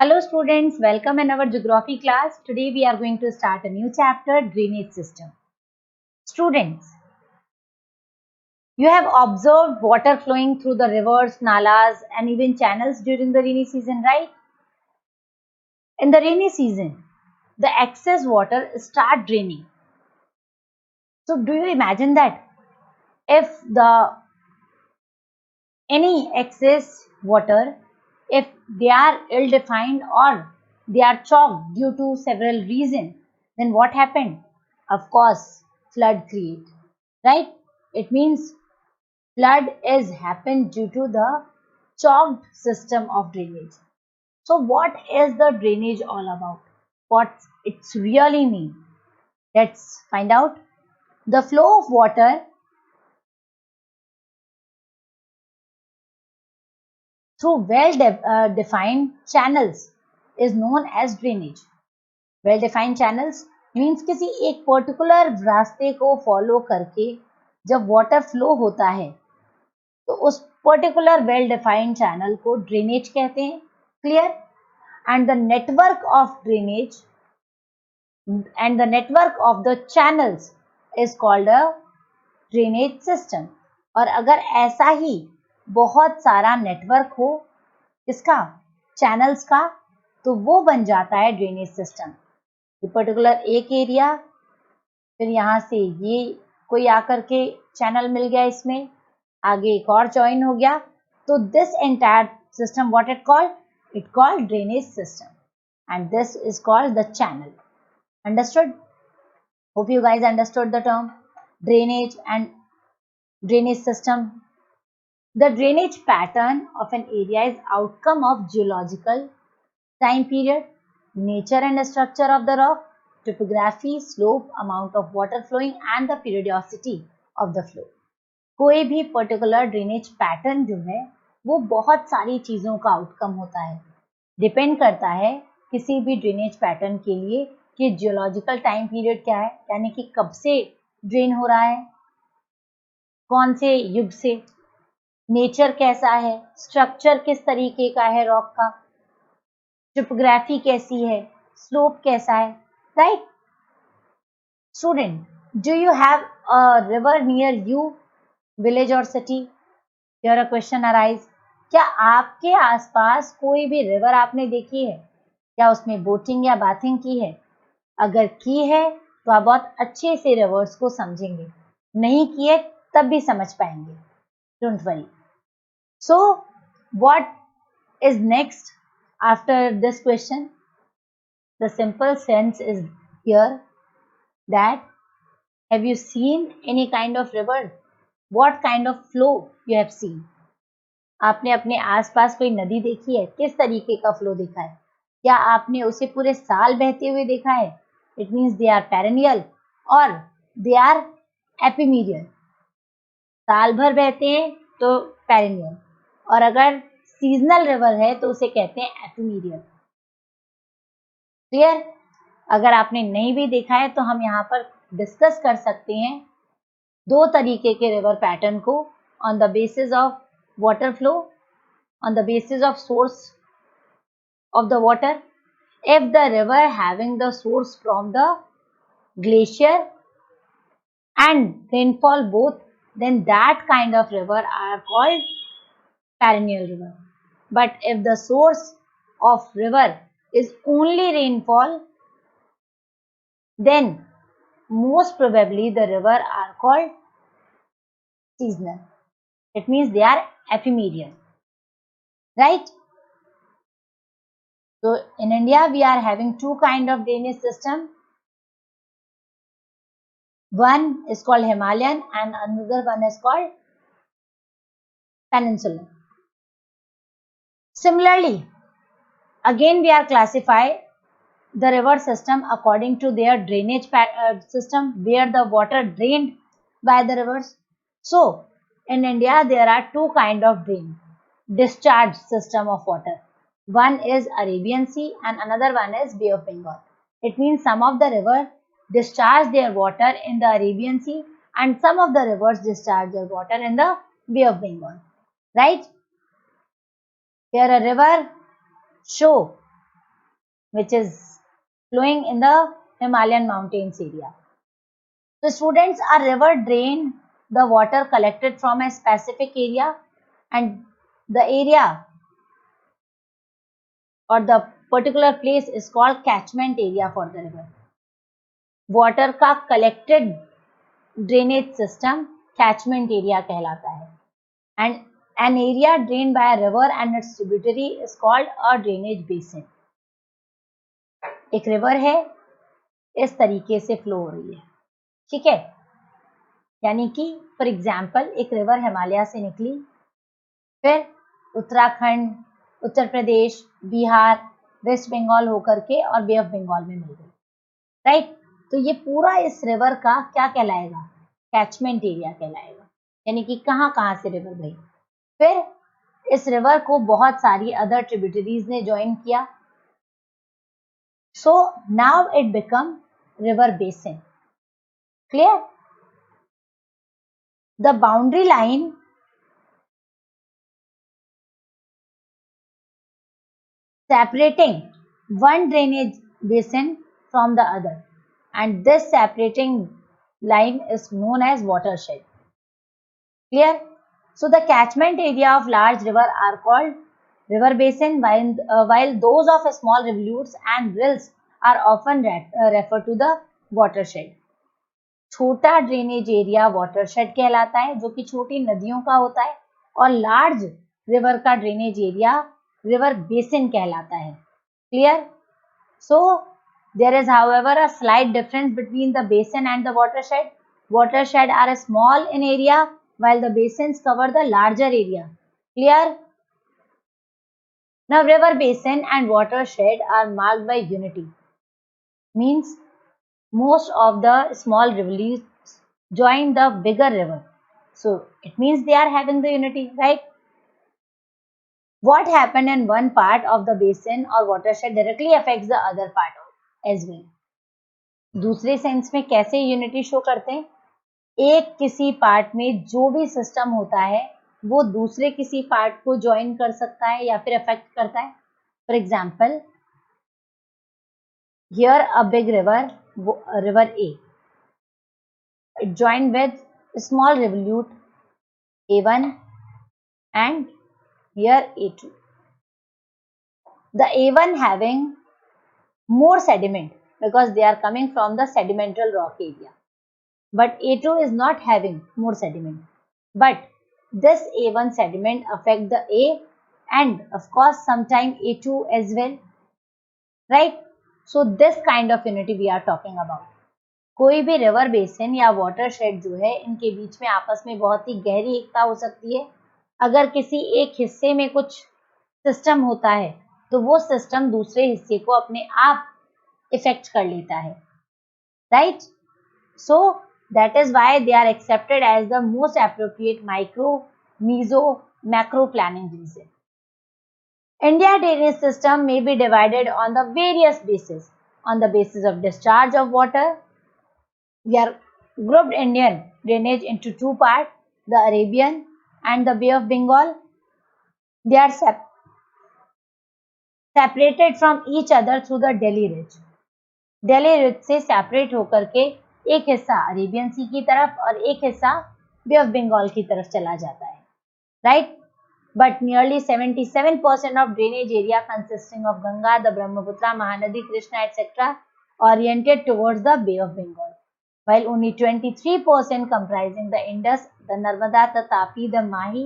Hello students, welcome in our geography class. Today we are going to start a new chapter, drainage system. Students, you have observed water flowing through the rivers, nalas and even channels during the rainy season, right? In the rainy season, the excess water start draining. So do you imagine that if the any excess water, if they are ill defined or they are chalked due to several reasons, then what happened? Of course, flood create, right? It means flood is happened due to the chalked system of drainage. So what is the drainage all about? What it's really mean? Let's find out. The flow of water through well-defined channels is known as drainage. Well-defined channels means किसी एक particular रास्ते को follow करके जब water flow होता है तो उस पर्टिकुलर वेल डिफाइंड चैनल को ड्रेनेज कहते हैं. Clear? And the network of drainage and the network of the channels is called a drainage system. और अगर ऐसा ही बहुत सारा नेटवर्क हो इसका चैनल्स का तो वो बन जाता है ड्रेनेज सिस्टम. ये पर्टिकुलर एक एरिया, फिर यहाँ से ये कोई आकर के चैनल मिल गया, इसमें आगे एक और ज्वाइन हो गया, तो this entire system what it called drainage system and this is called the channel. Understood? Hope you guys understood the term drainage and drainage system. The drainage pattern of an area is outcome of geological time period, nature and structure of the rock, topography, slope, amount of water flowing and the periodicity of the flow. कोई भी particular drainage pattern जो है वो बहुत सारी चीज़ों का outcome होता है. डिपेंड करता है किसी भी ड्रेनेज पैटर्न के लिए कि जियोलॉजिकल टाइम पीरियड क्या है, यानी कि कब से ड्रेन हो रहा है, कौन से युग से, नेचर कैसा है, स्ट्रक्चर किस तरीके का है रॉक का, टोपोग्राफी कैसी है, स्लोप कैसा है, right? Student, do you have a river near you, village और city? Here a question arise. क्या आपके आसपास कोई भी रिवर आपने देखी है? क्या उसमें बोटिंग या बाथिंग की है? अगर की है तो आप बहुत अच्छे से रिवर्स को समझेंगे, नहीं की है तब भी समझ पाएंगे. Don't worry. So, what is next after this question? The simple sense is here that have you seen any kind of river? What kind of flow you have seen? आपने अपने आसपास कोई नदी देखी है? किस तरीके का फ्लो देखा है? क्या आपने उसे पूरे साल बहते हुए देखा है? It means they are perennial or they are ephemeral. साल भर बहते हैं तो perennial, और अगर सीजनल रिवर है तो उसे कहते हैं एफिमेरियल. क्लियर? अगर आपने नहीं भी देखा है तो हम यहाँ पर डिस्कस कर सकते हैं दो तरीके के रिवर पैटर्न को on the basis of water flow, on the basis of source of the water. If the river having the source from the glacier and rainfall both, then that kind of river are called perennial river. But if the source of river is only rainfall, then most probably the river are called seasonal. It means they are ephemeral, right? So in India we are having two kind of drainage system. One is called Himalayan and another one is called peninsular. Similarly, again we are classify the river system according to their drainage system, where the water drained by the rivers. So in India there are two kind of drain discharge system of water. One is Arabian Sea and another one is Bay of Bengal. It means some of the rivers discharge their water in the Arabian Sea and some of the rivers discharge their water in the Bay of Bengal, right? Here a river show which is flowing in the Himalayan mountains area. So students, a river drain the water collected from a specific area, and the area or the particular place is called catchment area for the river. Water का collected drainage system catchment area कहलाता है, and an area drain by a river and its tributary is called a drainage basin. एक river है, इस तरीके से flow हो रही है, ठीक है. यानी कि फॉर एग्जाम्पल एक रिवर हिमालय से निकली, फिर उत्तराखंड, उत्तर प्रदेश, बिहार, वेस्ट बंगाल होकर के और बे ऑफ बंगाल में मिल गई, राइट. तो ये पूरा इस रिवर का क्या कहलाएगा, कैचमेंट एरिया कहलाएगा, यानी कि कहाँ कहाँ से रिवर गई. फिर इस रिवर को बहुत सारी अदर ट्रिब्यूटरीज ने ज्वाइन किया, so now it become river basin. Clear. The boundary line separating one drainage basin from the other, and this separating line is known as watershed. Clear. So the catchment area of large river are called river basin, while those of small rivulets and rills are often referred to the watershed. छोटा drainage area watershed कहलाता है, जो कि छोटी नदियों का होता है, और लार्ज रिवर का ड्रेनेज एरिया रिवर बेसिन कहलाता है. Clear. So there is however a slight difference between the basin and the watershed. Watershed are small in area while the basins cover the larger area. Clear. Now river basin and watershed are marked by unity, means most of the small rivulets join the bigger river, so it means they are having the unity, right. What happened in one part of the basin or watershed directly affects the other part as well. दूसरे sense में कैसे unity show करते हैं, एक किसी part में जो भी सिस्टम होता है वो दूसरे किसी पार्ट को ज्वाइन कर सकता है या फिर अफेक्ट करता है. For example here a big river, river A, it joined with a small rivulet A1 and here A2. The A1 having more sediment because they are coming from the sedimental rock area, but A2 is not having more sediment, but this A1 sediment affect the A and of course sometime A2 as well, right. So this kind of unity we are talking about. कोई भी river basin या watershed जो है, इनके बीच में आपस में बहुत ही गहरी एकता हो सकती है. अगर किसी एक हिस्से में कुछ सिस्टम होता है तो वो सिस्टम दूसरे हिस्से को अपने आप इफेक्ट कर लेता है, right. So that is why they are accepted as the most appropriate micro, meso, macro planning region. India drainage system may be divided on the various bases. On the basis of discharge of water, we are grouped Indian drainage into two parts, the Arabian and the Bay of Bengal. They are separated from each other through the Delhi Ridge. Delhi Ridge से separate होकर के एक हिस्सा Arabian सी की तरफ और एक हिस्सा बे ऑफ बंगाल की तरफ चला जाता है, right. But nearly 77% of drainage area consisting of Ganga, the Brahmaputra, Mahanadi, Krishna, etc. oriented towards the Bay of Bengal, while only 23% comprising the Indus, the Narmada, the Tapi, the Mahi,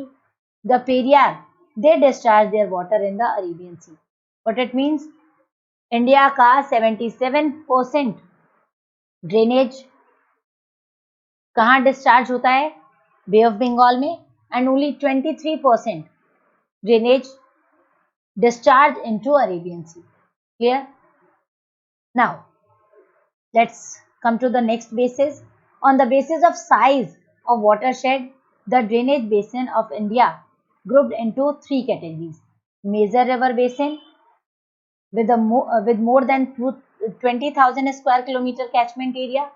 the Periyar, they discharge their water in the Arabian Sea. What it means? India का 77% drainage कहाँ discharge होता है, बे of Bengal में, and only 23% drainage discharge into Arabian sea. Clear. Now let's come to the next basis. On the basis of size of watershed, the drainage basin of India grouped into three categories. Major river basin with more than 20,000 square kilometer catchment area.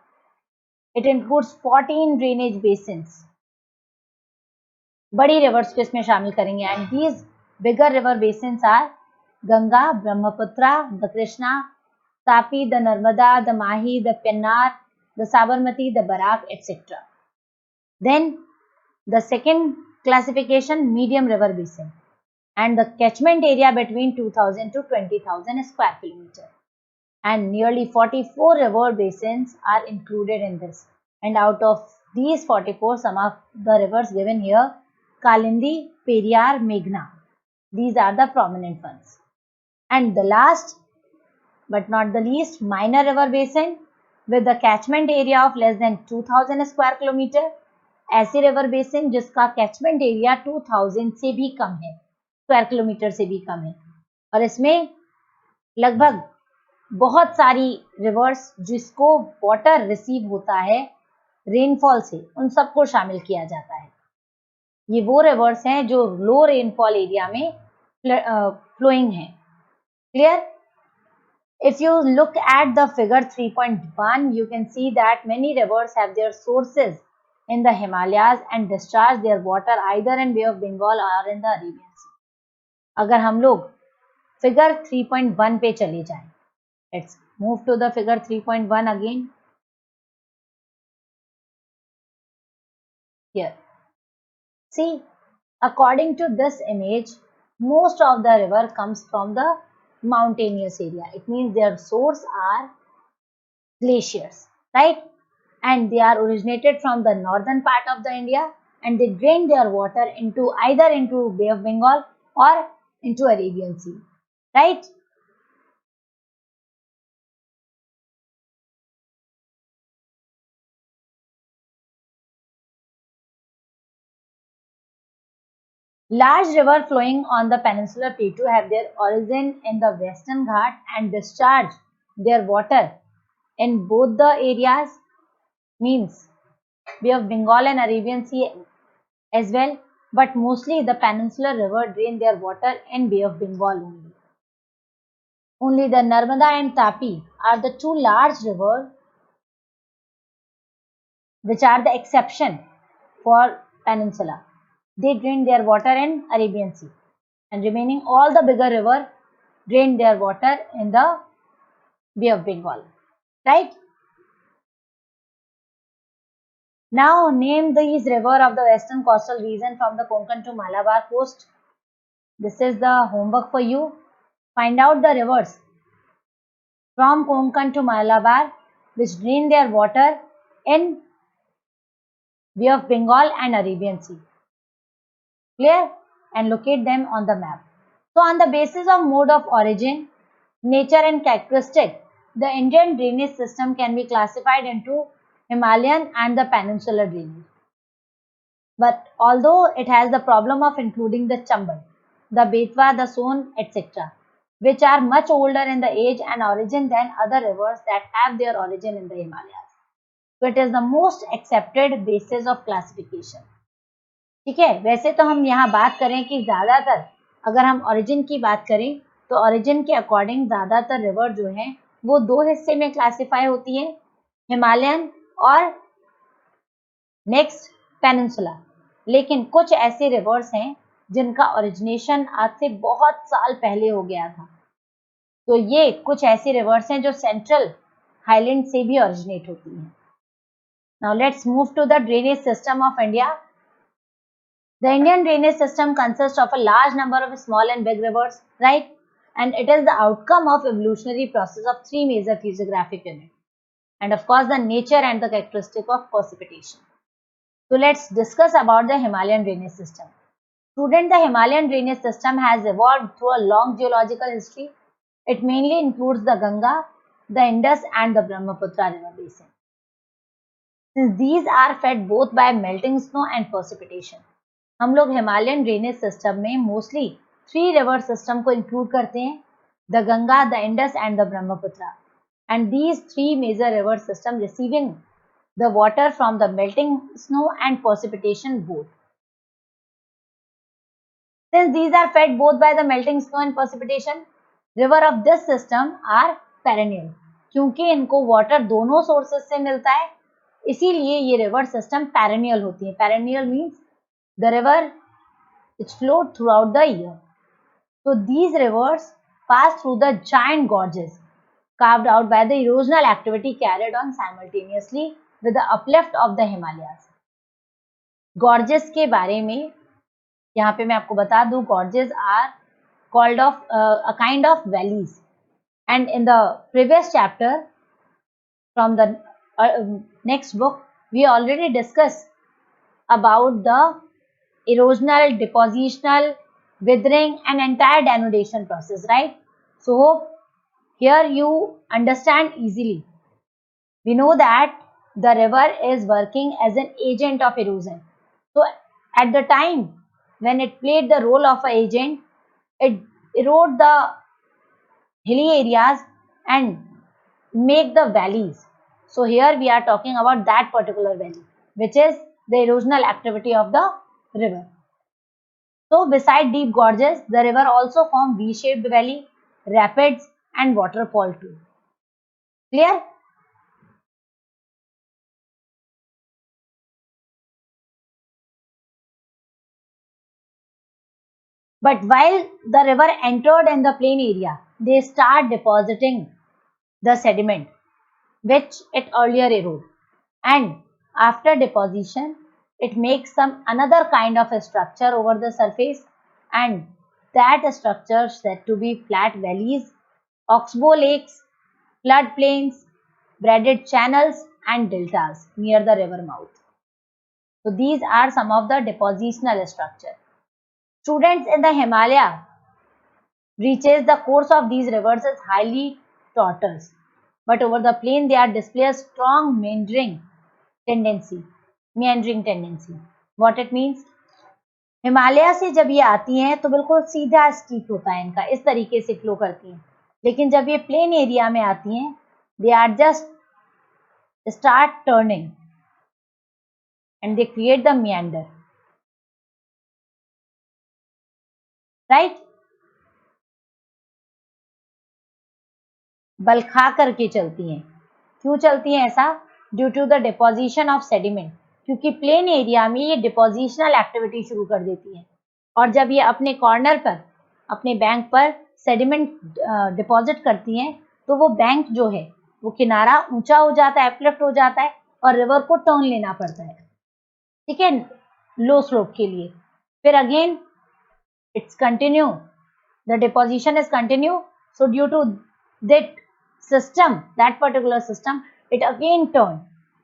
It includes 14 drainage basins. बड़ी reverse को इसमें शामिल करेंगे, and these bigger river basins are Ganga, Brahmaputra, the Krishna, Tapi, the Narmada, the Mahi, the Pennar, the Sabarmati, the Barak, etc. Then the second classification, medium river basin, and the catchment area between 2000 to 20,000 square kilometer. And nearly 44 river basins are included in this. And out of these 44, some of the rivers given here, Kalindi, Periyar, Meghna. These are the prominent ones. And the last but not the least, minor river basin with the catchment area of less than 2000 square kilometer. ऐसी river basin जिसका catchment area 2000 से भी कम है, square kilometre से भी कम है, और इसमें लगभग बहुत सारी रिवर्स जिसको वाटर रिसीव होता है रेनफॉल से, उन सबको शामिल किया जाता है. ये वो रिवर्स हैं जो लो रेनफॉल एरिया में फ्लोइंग है. Clear? If you look at the figure 3.1, you can see that many rivers have their sources in the Himalayas and discharge their water either in Bay of Bengal or in the Arabian Sea. अगर हम लोग figure 3.1 पे चले जाएं, let's move to the figure 3.1 again. Here, see, according to this image, most of the river comes from the mountainous area. It means their source are glaciers, right? And they are originated from the northern part of the India, and they drain their water into either into Bay of Bengal or into Arabian Sea, right? Large rivers flowing on the peninsular plateau have their origin in the Western Ghat and discharge their water in both the areas, means Bay of Bengal and Arabian Sea as well, but mostly the peninsular river drain their water in Bay of Bengal only. Only the Narmada and Tapi are the two large rivers which are the exception for peninsula. They drain their water in Arabian Sea, and remaining all the bigger river drain their water in the Bay of Bengal, right? Now name these rivers of the western coastal region from the Konkan to Malabar coast. This is the homework for you. Find out the rivers from Konkan to Malabar which drain their water in Bay of Bengal and Arabian Sea. Clear? And locate them on the map. So on the basis of mode of origin, nature and characteristic, the Indian drainage system can be classified into Himalayan and the peninsular drainage. But although it has the problem of including the Chambal, the Betwa, the Son, etc., which are much older in the age and origin than other rivers that have their origin in the Himalayas. So it is the most accepted basis of classification. ठीक है, वैसे तो हम यहाँ बात करें कि ज़्यादातर अगर हम ओरिजिन की बात करें तो ओरिजिन के अकॉर्डिंग ज़्यादातर रिवर जो हैं वो दो हिस्से में क्लासिफाई होती है, हिमालयन और नेक्स्ट पेनिनसुला. लेकिन कुछ ऐसे रिवर्स हैं जिनका ओरिजिनेशन आज से बहुत साल पहले हो गया था. तो ये कुछ ऐसे रिवर्स हैं जो सेंट्रल हाईलैंड से भी ओरिजिनेट होती हैं. Now let's move to the drainage system of India. The Indian drainage system consists of a large number of small and big rivers, right? And it is the outcome of evolutionary process of three major physiographic units. And of course, the nature and the characteristic of precipitation. So let's discuss about the Himalayan drainage system. Student, the Himalayan drainage system has evolved through a long geological history. It mainly includes the Ganga, the Indus and the Brahmaputra river basin. Since these are fed both by melting snow and precipitation, हम लोग Himalayan drainage system में mostly 3 river system को include करते हैं, the Ganga, the Indus and the Brahmaputra. And these 3 major river system receiving the water from the melting snow and precipitation both. Since these are fed both by the melting snow and precipitation, river of this system are perennial. क्योंकि इनको water दोनों sources से मिलता है, इसीलिए ये river system perennial होती है. Perennial means the river is flowed throughout the year. So these rivers pass through the giant gorges carved out by the erosional activity carried on simultaneously with the uplift of the Himalayas. Gorges के बारे में यहाँ पे मैं आपको बता दूं, gorges are called of a kind of valleys, and in the previous chapter from the next book we already discussed about the erosional, depositional, withering and entire denudation process, right? So hope here you understand easily. We know that the river is working as an agent of erosion. So at the time when it played the role of an agent, it erode the hilly areas and make the valleys. So here we are talking about that particular valley, which is the erosional activity of the river. So beside deep gorges, the river also form V-shaped valley, rapids and waterfall too. Clear? But while the river entered in the plain area, they start depositing the sediment which it earlier eroded, and after deposition it makes some another kind of a structure over the surface, and that structure said to be flat valleys, oxbow lakes, flood plains, braided channels and deltas near the river mouth. So these are some of the depositional structure. Students in the Himalaya reaches the course of these rivers is highly tortuous, but over the plain they are display a strong tendency. What it means? Himalaya से जब ये आती हैं तो बिल्कुल सीधा steep होता है इनका, इस तरीके से फ्लो करती हैं, लेकिन जब ये प्लेन एरिया में आती हैं they are just start turning and they create the meander, right? बलखा करके चलती हैं. क्यों चलती हैं ऐसा? Due to the deposition of sediment, क्योंकि प्लेन एरिया में ये डिपोजिशनल एक्टिविटी शुरू कर देती है, और जब ये अपने कॉर्नर पर, अपने बैंक पर सेडिमेंट डिपॉजिट करती हैं तो वो बैंक जो है वो किनारा ऊंचा हो जाता है, अपलिफ्ट हो जाता है और रिवर को टर्न लेना पड़ता है, ठीक है, लो स्लोप के लिए. फिर again it's continue, the deposition is continue, so due to that system, that particular system, it again turn,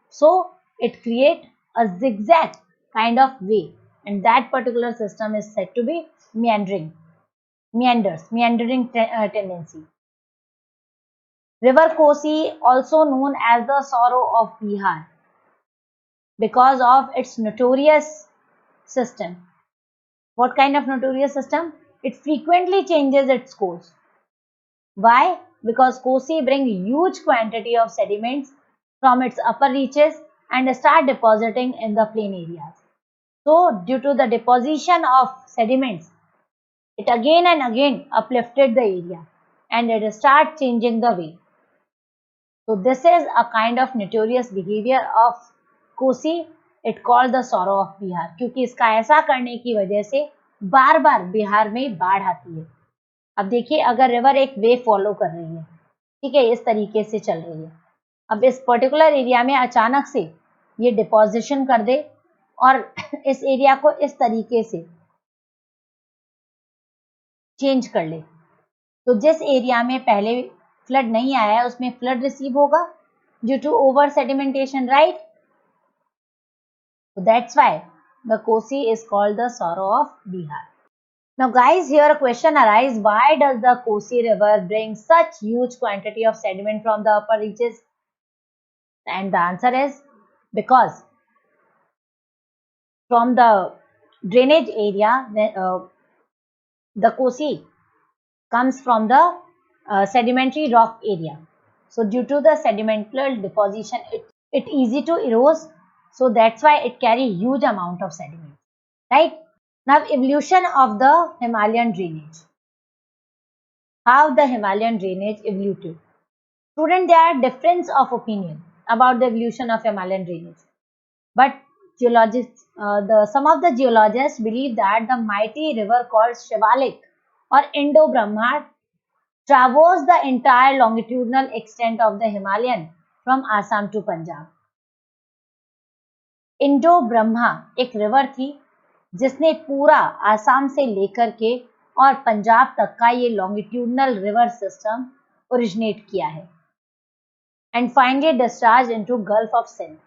so it create a zigzag kind of way, and that particular system is said to be meandering tendency. River Kosi, also known as the sorrow of Bihar, because of its notorious system. What kind of notorious system? It frequently changes its course. Why? Because Kosi bring huge quantity of sediments from its upper reaches and start depositing in the plain areas. So due to the deposition of sediments, it again and again uplifted the area and it start changing the way. So this is a kind of notorious behavior of Kosi. It called the sorrow of Bihar, क्योंकि इसका ऐसा करने की वजह से बार बार बिहार में बाढ़ आती है. अब देखिए, अगर रिवर एक वे फॉलो कर रही है, ठीक है, इस तरीके से चल रही है, अब इस पर्टिकुलर एरिया में अचानक से ये डिपोजिशन कर दे और इस एरिया को इस तरीके से चेंज कर ले, तो जिस एरिया में पहले फ्लड नहीं आया है उसमें फ्लड रिसीव होगा due to over sedimentation, right? That's why the Kosi is called the sorrow of Bihar. Now guys, here a question arises, why does the Kosi river bring such huge quantity of sediment from the upper reaches? And the answer is because from the drainage area, the Kosi comes from the sedimentary rock area. So due to the sedimental deposition, it easy to erode. So that's why it carry huge amount of sediment, right? Now, evolution of the Himalayan drainage. How the Himalayan drainage evolved? Student, there are difference of opinion about the evolution of Himalayan drainage. But geologists, some of the geologists believe that the mighty river called Shivalik or Indo-Brahma traverse the entire longitudinal extent of the Himalayan from Assam to Punjab. Indo Brahma एक river थी जिसने पूरा आसाम से लेकर के और पंजाब तक का ये लॉन्गिट्यूडनल रिवर सिस्टम ओरिजिनेट किया है and finally discharge into gulf of Sindh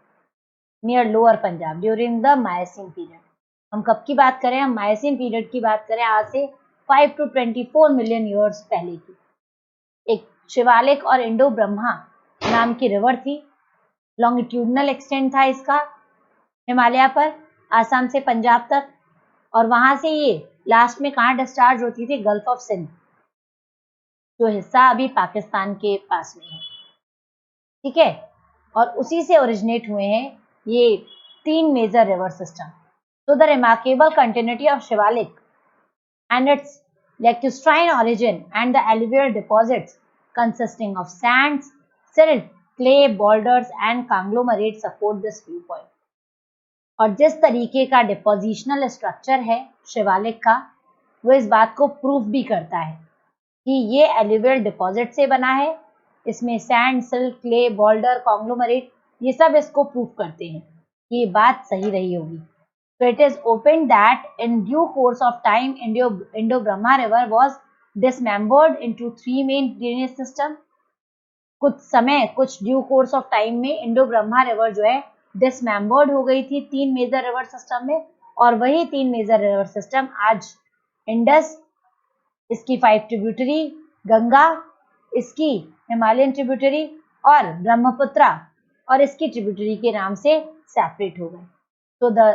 near lower Punjab during the Miocene period. हम कब की बात करें? हम मायसीन पीरियड की बात करें, आज से 5 to 24 मिलियन ईयर्स पहले की. एक शिवालिक और इंडो ब्रह्मा नाम की रिवर थी. लॉन्गिट्यूडनल एक्सटेंट था इसका हिमालय पर आसाम से पंजाब तक, और वहां से ये लास्ट में कहाँ डिस्चार्ज होती थी? गल्फ ऑफ सिंध, जो हिस्सा अभी पाकिस्तान के पास में है. ठीक है, और उसी से ओरिजिनेट हुए हैं ये 3 major river system. So the remarkable continuity of Shivalik and its lacustrine origin and the alluvial deposits consisting of sands, silt, clay, boulders and conglomerates support this viewpoint. और जिस तरीके का डिपोजिशनल स्ट्रक्चर है शिवालिक का, वो इस बात को प्रूफ भी करता है कि ये एल्यूवियल डिपॉजिट से बना है. इसमें sand, silt, clay, boulder, conglomerate, ये सब इसको प्रूफ करते हैं कि ये बात सही रही होगी. So it is open that in due course of time, Indo-Brahma river was dismembered into 3 main drainage system. कुछ ड्यू कोर्स ऑफ टाइम में इंडो ब्रह्मा रिवर जो है डिसमेंबर्ड हो गई थी 3 मेजर रिवर सिस्टम में, और वही 3 मेजर रिवर सिस्टम आज इंडस, इसकी 5 ट्रिब्यूटरी, गंगा, इसकी हिमालयन ट्रिब्यूटरी, और ब्रह्मपुत्रा और इसकी ट्रिब्यूटरी के नाम से सेपरेट हो गए. So the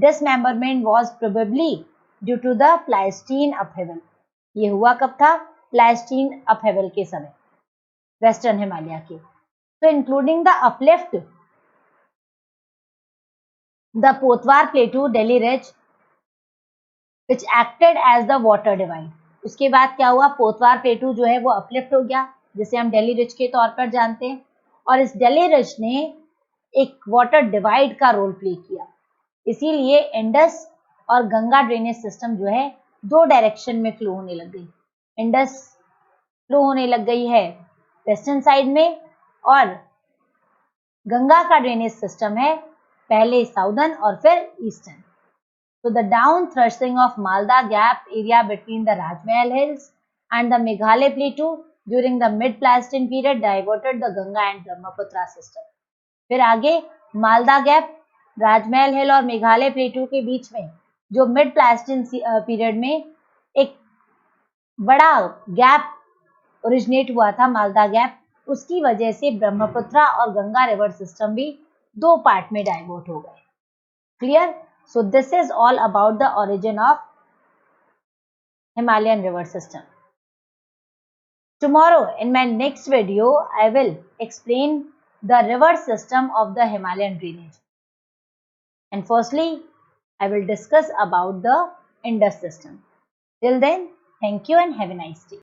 dismemberment was probably due to the Pleistocene upheaval. ये हुआ कब था? Pleistocene upheaval के समय वेस्टर्न हिमालय के. So including the uplift, the Potwar Plateau, Delhi Ridge, which acted as the water divide. उसके बाद क्या हुआ? पोतवार प्लेटू जो है वो अपलिफ्ट हो गया, जिसे हम दिल्ली रिज के तौर पर जानते हैं, और इस दिल्ली रिज ने एक वाटर डिवाइड का रोल प्ले किया. इसीलिए इंडस और गंगा ड्रेनेज सिस्टम जो है 2 डायरेक्शन में फ्लो होने लग गई. इंडस फ्लो होने लग गई है वेस्टर्न साइड में, और गंगा का ड्रेनेज सिस्टम है पहले साउदर्न और फिर eastern. So the down thrusting of Malda Gap area between the Rajmahal Hills and the Meghalaya Plateau during the mid-Pleistocene period diverted the Ganga and Brahmaputra system. फिर आगे Malda gap, राजमहल हिल और मेघालय प्लेटू के बीच में जो मिड प्लास्टिन पीरियड में एक बड़ा गैप ओरिजिनेट हुआ था, मालदा गैप, उसकी वजह से ब्रह्मपुत्रा और गंगा रिवर सिस्टम भी 2 पार्ट में डाइवर्ट हो गए. Clear? So this is all about the origin of Himalayan river system. Tomorrow in my next video I will explain the river system of the Himalayan drainage. And firstly, I will discuss about the Indus system. Till then, thank you and have a nice day.